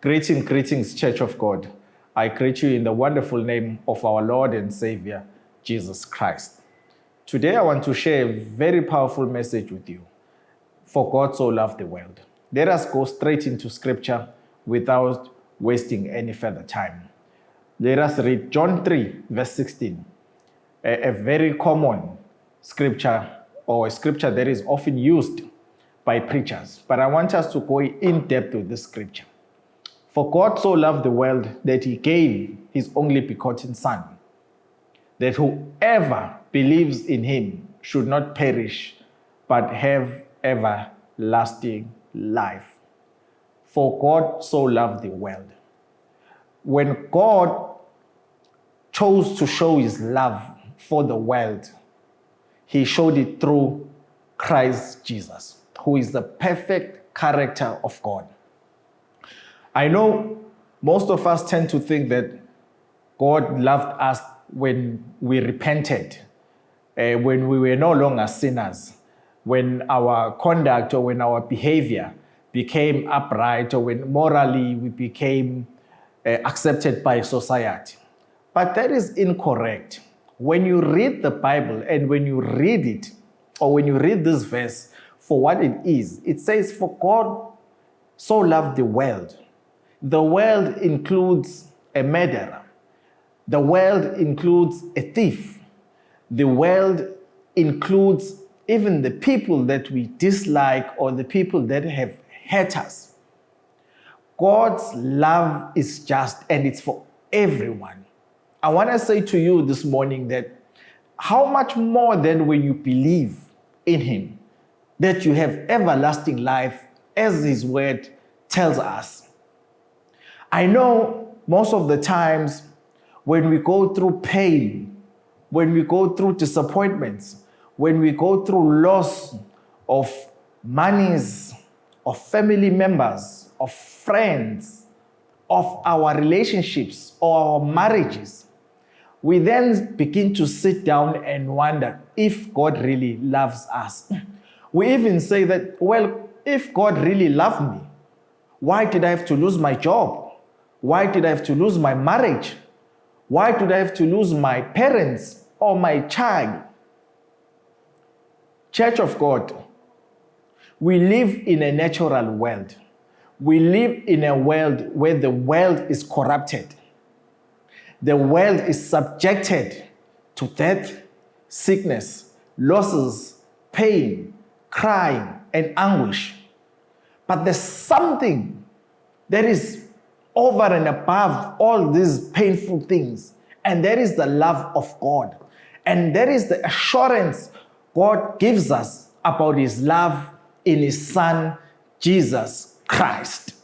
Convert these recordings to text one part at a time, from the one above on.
Greetings, Church of God. I greet you in the wonderful name of our Lord and Savior, Jesus Christ. Today, I want to share a very powerful message with you. For God so loved the world. Let us go straight into Scripture without wasting any further time. Let us read John 3, verse 16, a very common scripture, or a scripture that is often used by preachers. But I want us to go in depth with this scripture. For God so loved the world that he gave his only begotten Son, that whoever believes in him should not perish, but have everlasting life. For God so loved the world. When God chose to show his love for the world, he showed it through Christ Jesus, who is the perfect character of God. I know most of us tend to think that God loved us when we repented, when we were no longer sinners, when our conduct or when our behavior became upright, or when morally we became accepted by society. But that is incorrect. When you read the Bible and when you read it, or when you read this verse for what it is, it says, for God so loved the world. The world includes a murderer. The world includes a thief. The world includes even the people that we dislike or the people that have hurt us. God's love is just, and it's for everyone. I want to say to you this morning that how much more than when you believe in him, that you have everlasting life, as his word tells us. I know most of the times when we go through pain, when we go through disappointments, when we go through loss of monies, of family members, of friends, of our relationships or our marriages, we then begin to sit down and wonder if God really loves us. We even say that, well, if God really loved me, why did I have to lose my job? Why did I have to lose my marriage? Why did I have to lose my parents or my child? Church of God, we live in a natural world. We live in a world where the world is corrupted. The world is subjected to death, sickness, losses, pain, crying, and anguish. But there's something that is over and above all these painful things, and that is the love of God. And that is the assurance God gives us about his love in his Son, Jesus Christ.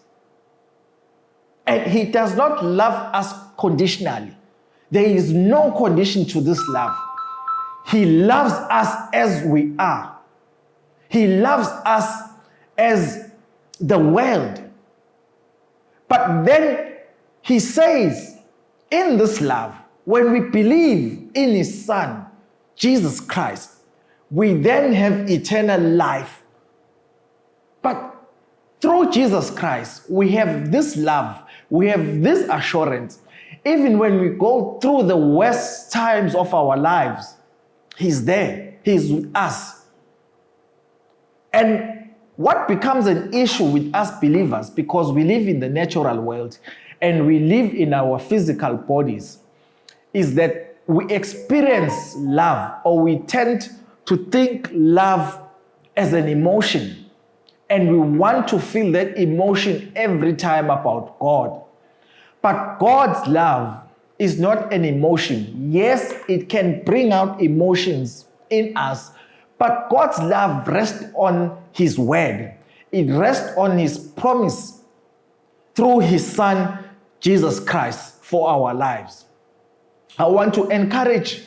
And he does not love us conditionally. There is no condition to this love. He loves us as we are. He loves us as the world. But then he says, in this love, when we believe in his Son, Jesus Christ, we then have eternal life. But through Jesus Christ, we have this love, we have this assurance. Even when we go through the worst times of our lives, he's there, he's with us. And what becomes an issue with us believers, because we live in the natural world and we live in our physical bodies, is that we experience love, or we tend to think love as an emotion, and we want to feel that emotion every time about God. But God's love is not an emotion. Yes, it can bring out emotions in us, but God's love rests on his word. It rests on his promise through his Son, Jesus Christ, for our lives. I want to encourage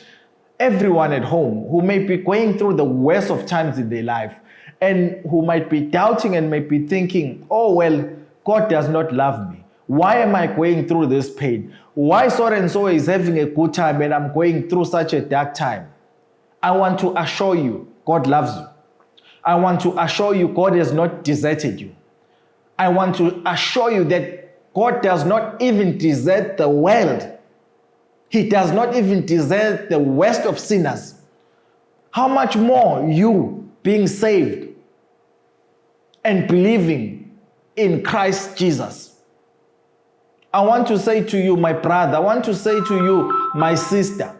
everyone at home who may be going through the worst of times in their life, and who might be doubting and may be thinking, oh, well, God does not love me. Why am I going through this pain? Why so-and-so is having a good time and I'm going through such a dark time? I want to assure you, God loves you. I want to assure you God has not deserted you. I want to assure you that God does not even desert the world. He does not even desert the worst of sinners. How much more you being saved and believing in Christ Jesus? I want to say to you, my brother, I want to say to you, my sister,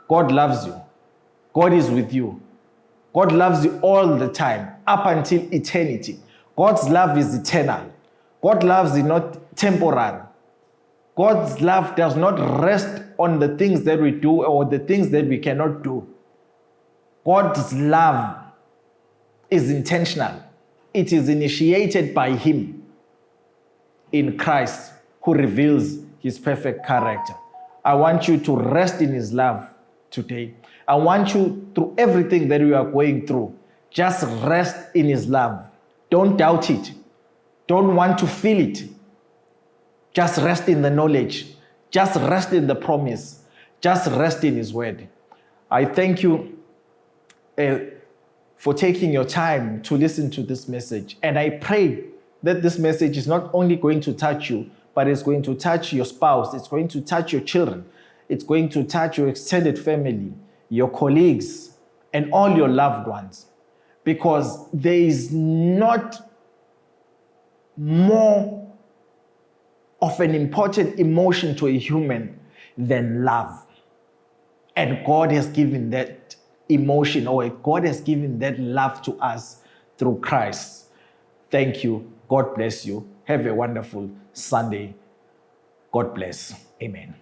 God loves you. God is with you. God loves you all the time, up until eternity. God's love is eternal. God's love is not temporary. God's love does not rest on the things that we do or the things that we cannot do. God's love is intentional. It is initiated by Him in Christ, who reveals His perfect character. I want you to rest in His love today. I want you, through everything that you are going through, just rest in His love. Don't doubt it. Don't want to feel it. Just rest in the knowledge. Just rest in the promise. Just rest in His word. I thank you for taking your time to listen to this message. And I pray that this message is not only going to touch you, but it's going to touch your spouse. It's going to touch your children. It's going to touch your extended family, your colleagues, and all your loved ones. Because there is not more of an important emotion to a human than love. And God has given that emotion, or God has given that love to us through Christ. Thank you. God bless you. Have a wonderful Sunday. God bless. Amen.